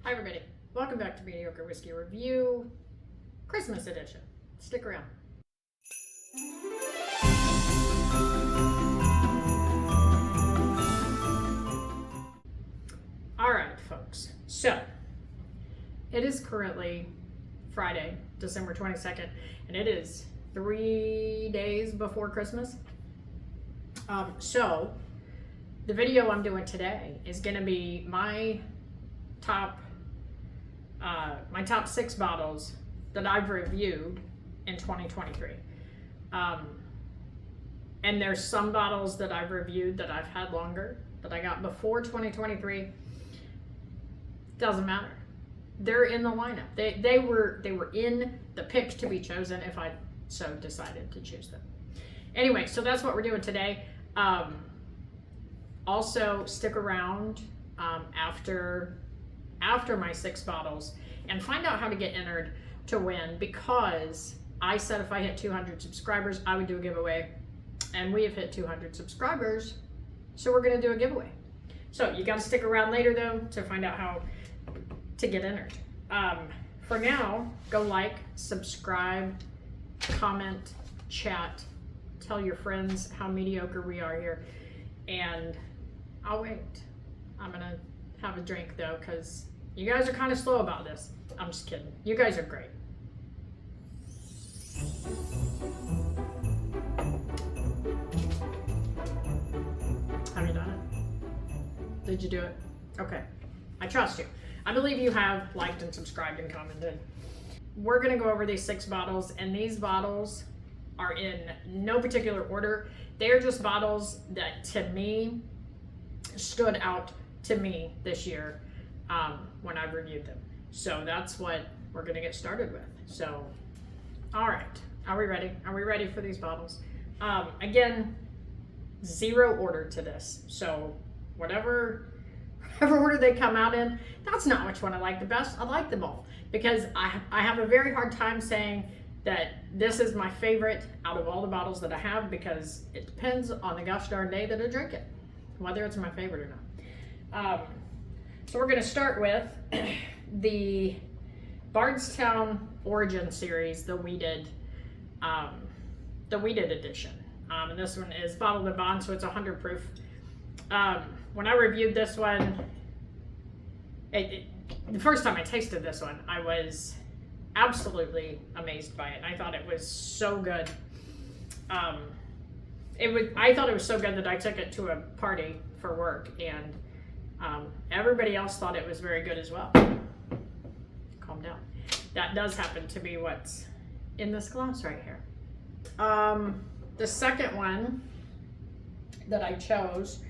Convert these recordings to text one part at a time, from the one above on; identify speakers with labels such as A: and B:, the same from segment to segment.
A: Hi everybody, welcome back to Mediocre Whiskey Review, Christmas edition. Stick around. Alright folks, so it is currently Friday, December 22nd, and it is 3 days before Christmas. So the video I'm doing today is going to be my top 6 bottles that I've reviewed in 2023. And there's some bottles that I've reviewed that I've had longer, that I got before 2023. Doesn't matter. They're in the lineup. They were in the picks to be chosen if I so decided to choose them. Anyway, so that's what we're doing today. Also, stick around after my 6 bottles and find out how to get entered to win, because I said if I hit 200 subscribers, I would do a giveaway, and we have hit 200 subscribers, so we're going to do a giveaway. So you got to stick around later though to find out how to get entered. For now, go like, subscribe, comment, chat, tell your friends how mediocre we are here, and I'll wait. I'm going to have a drink though, because you guys are kind of slow about this. I'm just kidding. You guys are great. Have you done it? Did you do it? Okay. I trust you. I believe you have liked and subscribed and commented. We're going to go over these 6 bottles, and these bottles are in no particular order. They're just bottles that to me stood out to me this year when I reviewed them. So that's what we're going to get started with. So, all right. Are we ready? Are we ready for these bottles? Again, 0 order to this. So whatever order they come out in, that's not which one I like the best. I like them all, because I have a very hard time saying that this is my favorite out of all the bottles that I have, because it depends on the gosh darn day that I drink it, whether it's my favorite or not. So we're going to start with the Bardstown Origin Series, the weeded edition. And this one is bottled in bond, so it's 100 proof. When I reviewed this one, the first time I tasted this one, I was absolutely amazed by it. I thought it was so good. I thought it was so good that I took it to a party for work, and everybody else thought it was very good as well. Calm down. That does happen to be what's in this glass right here. The second one that I chose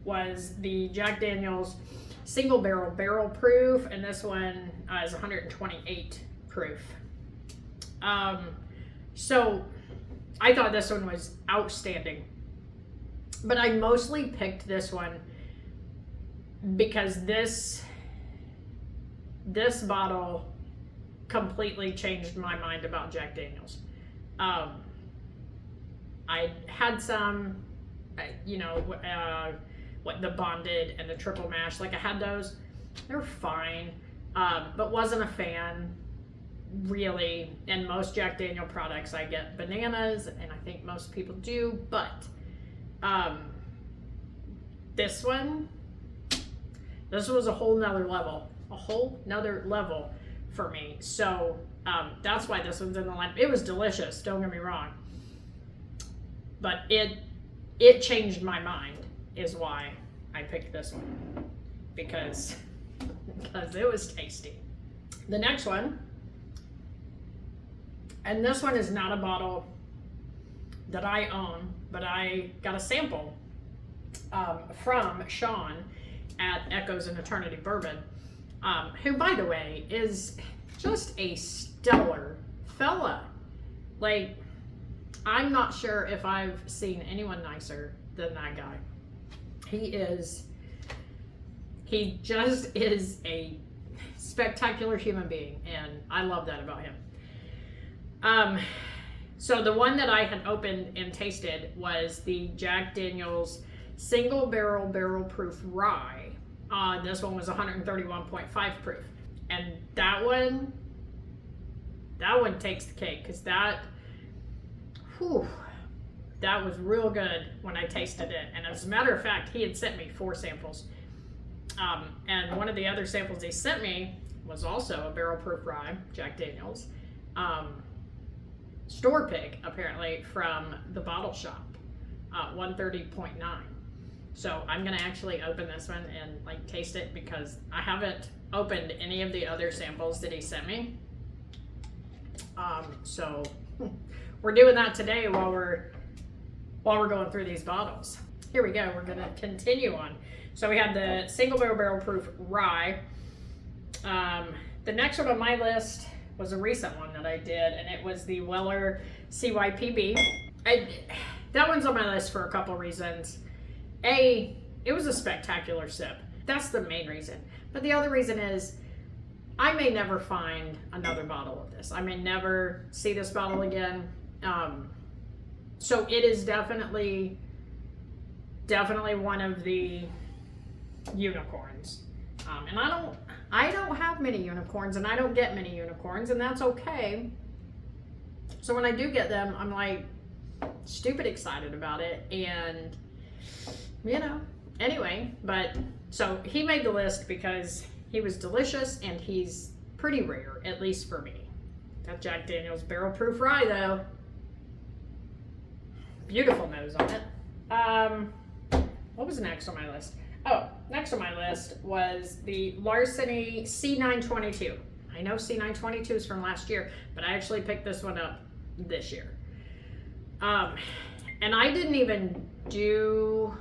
A: was the Jack Daniel's Single Barrel Proof, and this one is 128 proof. So I thought this one was outstanding, but I mostly picked this one because this bottle completely changed my mind about Jack Daniel's. I had some, what the bonded and the triple mash, like I had those. They're fine, but wasn't a fan really. And most Jack Daniel products I get bananas, and I think most people do, but this was a whole nother level for me. So that's why this one's in the line. It was delicious, don't get me wrong, but it changed my mind, is why I picked this one, because it was tasty. The next one, and this one is not a bottle that I own, but I got a sample from Sean at Echoes in Eternity Bourbon, who, by the way, is just a stellar fella. Like, I'm not sure if I've seen anyone nicer than that guy. He just is a spectacular human being, and I love that about him. So the one that I had opened and tasted was the Jack Daniel's Single Barrel Proof Rye. This one was 131.5 proof. And that one takes the cake, because that was real good when I tasted it. And as a matter of fact, he had sent me 4 samples. And one of the other samples he sent me was also a barrel proof rye, Jack Daniels, store pick, apparently, from the bottle shop, 130.9. So I'm gonna actually open this one and like taste it, because I haven't opened any of the other samples that he sent me. So we're doing that today while we're going through these bottles. Here we go. We're gonna continue on. So we had the single barrel proof rye. The next one on my list was a recent one that I did, and it was the Weller CYPB. That one's on my list for a couple reasons. A, it was a spectacular sip. That's the main reason. But the other reason is I may never find another bottle of this. I may never see this bottle again. So it is definitely one of the unicorns. And I don't have many unicorns, and I don't get many unicorns, and that's okay. So when I do get them, I'm like stupid excited about it, and anyway, but so he made the list because he was delicious and he's pretty rare, at least for me. That Jack Daniels barrel proof rye though, beautiful nose on it. What was next on my list? Oh, next on my list was the Larceny C922. I know C922 is from last year, but I actually picked this one up this year. And I didn't do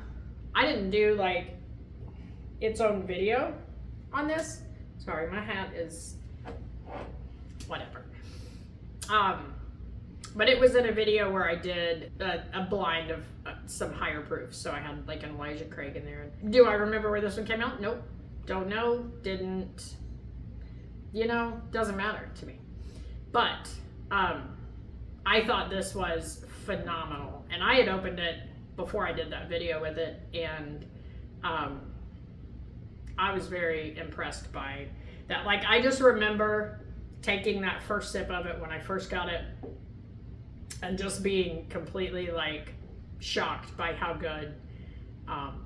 A: like its own video on this. Sorry, my hat is whatever. But it was in a video where I did a blind of some higher proofs. So I had like an Elijah Craig in there. Do I remember where this one came out? Nope. Don't know. Didn't. Doesn't matter to me. But I thought this was phenomenal. And I had opened it before I did that video with it. And I was very impressed by that. Like, I just remember taking that first sip of it when I first got it, and just being completely like shocked by how good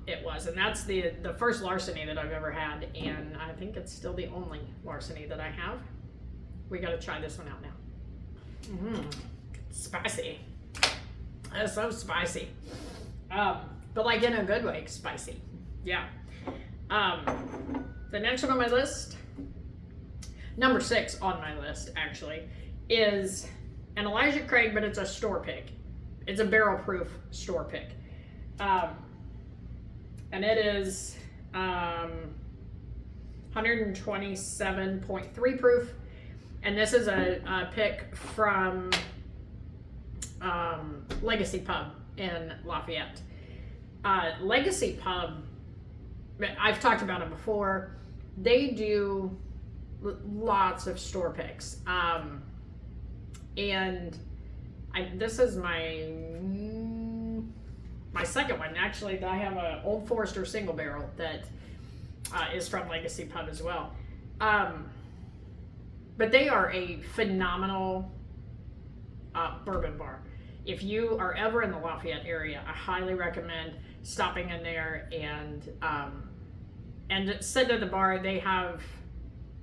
A: it was. And that's the first Larceny that I've ever had, and I think it's still the only Larceny that I have. We got to try this one out now. Spicy. That's so spicy. But like in a good way, spicy. Yeah. The next one on my list, number 6 on my list actually, is an Elijah Craig, but it's a store pick. It's a barrel proof store pick. And it is 127.3 proof. And this is a pick from Legacy Pub in Lafayette. Legacy Pub, I've talked about it before. They do lots of store picks. And this is my second one, actually, that I have an Old Forester single barrel that is from Legacy Pub as well. But they are a phenomenal bourbon bar. If you are ever in the Lafayette area, I highly recommend stopping in there and sit at the bar. They have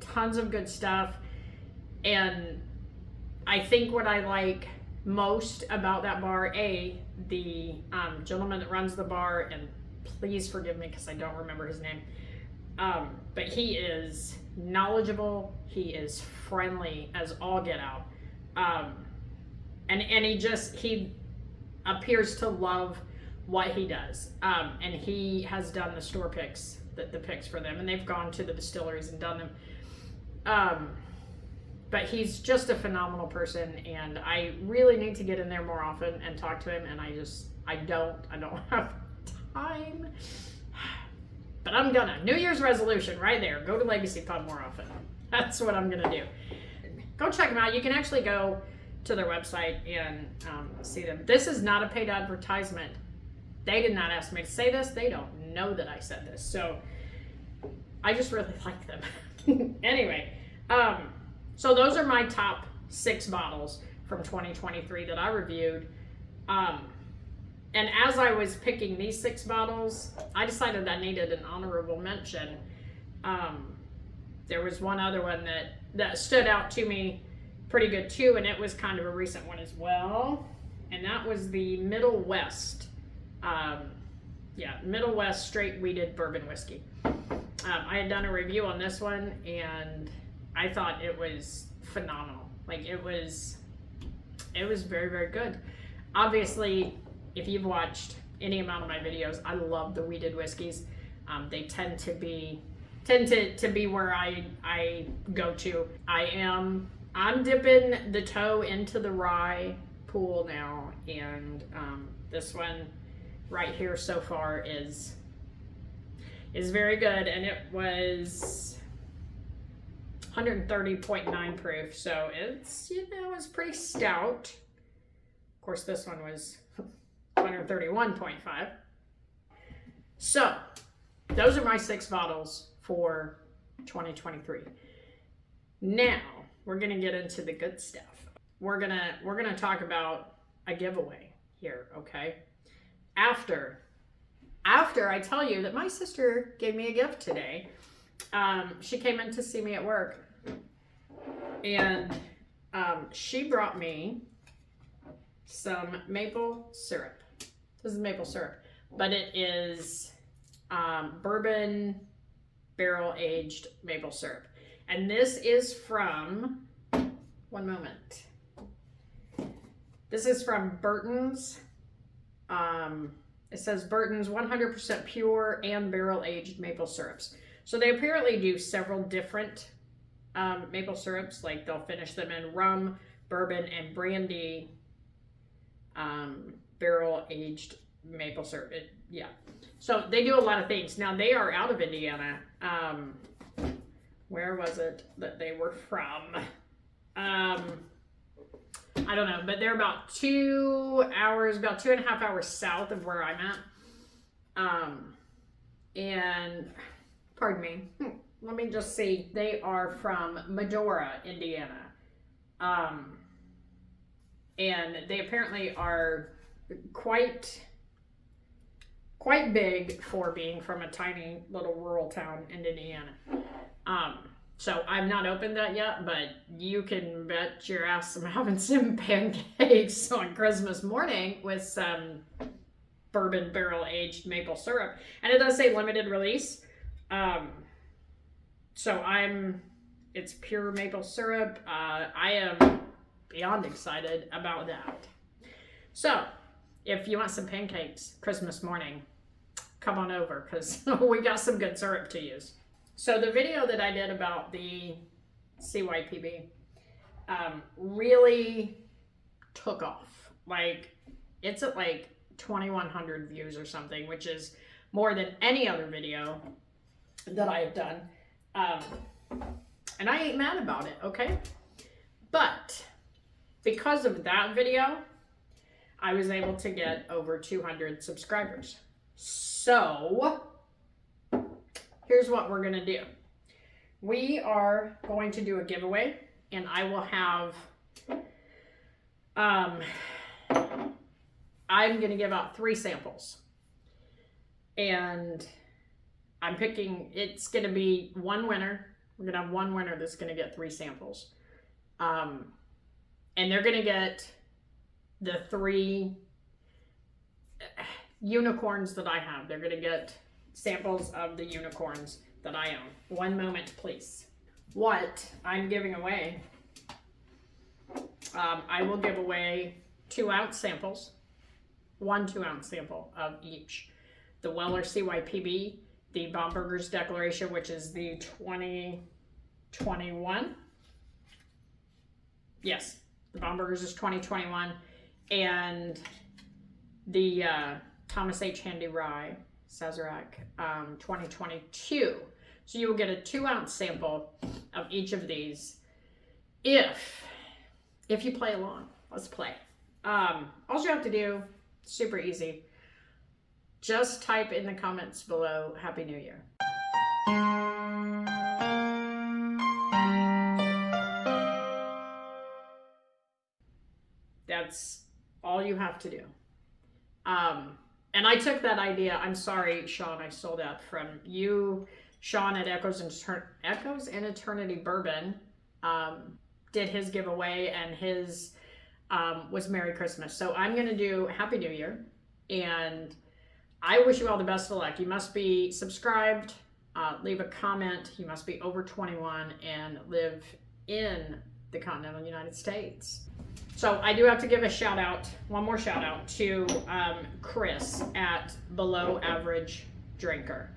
A: tons of good stuff, and I think what I like most about that bar, the gentleman that runs the bar, and please forgive me because I don't remember his name, but he is knowledgeable, he is friendly as all get out, and he appears to love what he does, and he has done the store picks, the picks for them, and they've gone to the distilleries and done them. But he's just a phenomenal person, and I really need to get in there more often and talk to him, and I don't have time. But I'm gonna. New Year's resolution right there. Go to Legacy Pub more often. That's what I'm gonna do. Go check them out. You can actually go to their website and see them. This is not a paid advertisement. They did not ask me to say this. They don't know that I said this. So I just really like them. Anyway. So those are my top 6 bottles from 2023 that I reviewed. And as I was picking these 6 bottles, I decided I needed an honorable mention. There was one other one that stood out to me pretty good too, and it was kind of a recent one as well. And that was the Middle West. Middle West straight wheated bourbon whiskey. I had done a review on this one, and I thought it was phenomenal. Like, it was very, very good. Obviously, if you've watched any amount of my videos, I love the wheated whiskeys. They tend to be where I go to. I'm dipping the toe into the rye pool now, and this one right here so far is very good, and it was 130.9 proof, so it's, it's pretty stout. Of course, this one was 131.5. So those are my 6 bottles for 2023. Now we're gonna get into the good stuff. We're gonna talk about a giveaway here, okay? After I tell you that my sister gave me a gift today. She came in to see me at work, and she brought me some maple syrup. This is maple syrup, but it is bourbon barrel aged maple syrup. And this is from, one moment. This is from Burton's. It says Burton's 100% pure and barrel aged maple syrups. So they apparently do several different maple syrups. Like, they'll finish them in rum, bourbon, and brandy barrel aged maple syrup. So they do a lot of things. Now, they are out of Indiana. Where was it that they were from? I don't know, but they're about 2 hours, about 2.5 hours south of where I'm at. And pardon me, let me just see. They are from Medora, Indiana. And they apparently are quite big for being from a tiny little rural town in Indiana. So I've not opened that yet, but you can bet your ass I'm having some pancakes on Christmas morning with some bourbon barrel aged maple syrup. And it does say limited release. So it's pure maple syrup. I am beyond excited about that. So if you want some pancakes Christmas morning, come on over, because we got some good syrup to use. So the video that I did about the CYPB really took off. Like, it's at like 2,100 views or something, which is more than any other video that I have done. And I ain't mad about it, okay? But because of that video, I was able to get over 200 subscribers. So here's what we're gonna do. We are going to do a giveaway, and I will have, I'm gonna give out 3 samples. And I'm picking, it's gonna be one winner. We're gonna have one winner that's gonna get 3 samples. And they're gonna get the 3 unicorns that I have. They're gonna get samples of the unicorns that I own. One moment, please. What I'm giving away, I will give away 2-ounce samples, 1 2-ounce sample of each. The Weller CYPB, the Bomberger's Declaration, which is the 2021. Yes, the Bomberger's is 2021, and the Thomas H. Handy Rye Sazerac 2022. So you will get a 2-ounce sample of each of these if you play along. Let's play. All you have to do, super easy, just type in the comments below Happy New Year. That's all you have to do. And I took that idea. I'm sorry, Sean, I stole that from you. Sean at Echoes and Eternity Bourbon did his giveaway, and his was Merry Christmas. So I'm going to do Happy New Year, and I wish you all the best of luck. You must be subscribed, leave a comment. You must be over 21 and live in the continental United States. So I do have to give a shout out, one more shout out to Chris at Below Average Drinker.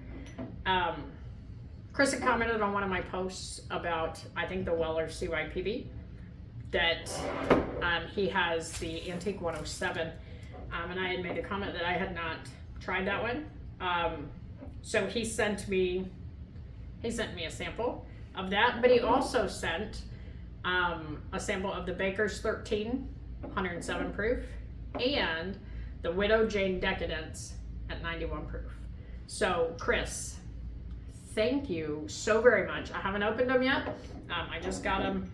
A: Chris had commented on one of my posts about, I think, the Weller CYPB, that he has the Antique 107, and I had made a comment that I had not tried that one. So he sent me a sample of that, but he also sent a sample of the Baker's 13 107 proof and the Widow Jane Decadence at 91 proof. So Chris, thank you so very much. I haven't opened them yet. I just got them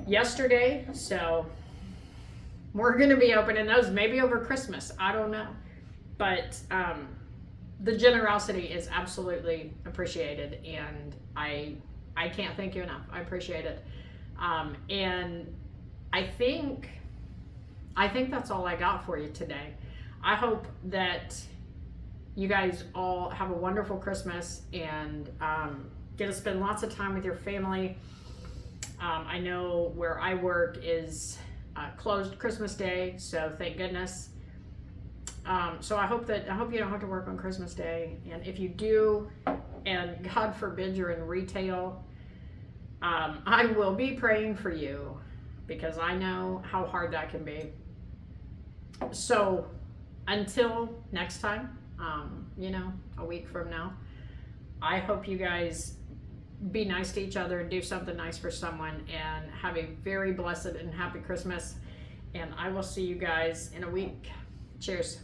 A: yesterday, so we're going to be opening those maybe over Christmas. I don't know, but the generosity is absolutely appreciated, and I can't thank you enough. I appreciate it. And I think that's all I got for you today. I hope that you guys all have a wonderful Christmas and get to spend lots of time with your family. I know where I work is closed Christmas Day, so thank goodness. So I hope you don't have to work on Christmas Day, and if you do, and God forbid you're in retail, I will be praying for you, because I know how hard that can be. So until next time, a week from now, I hope you guys be nice to each other and do something nice for someone, and have a very blessed and happy Christmas. And I will see you guys in a week. Cheers.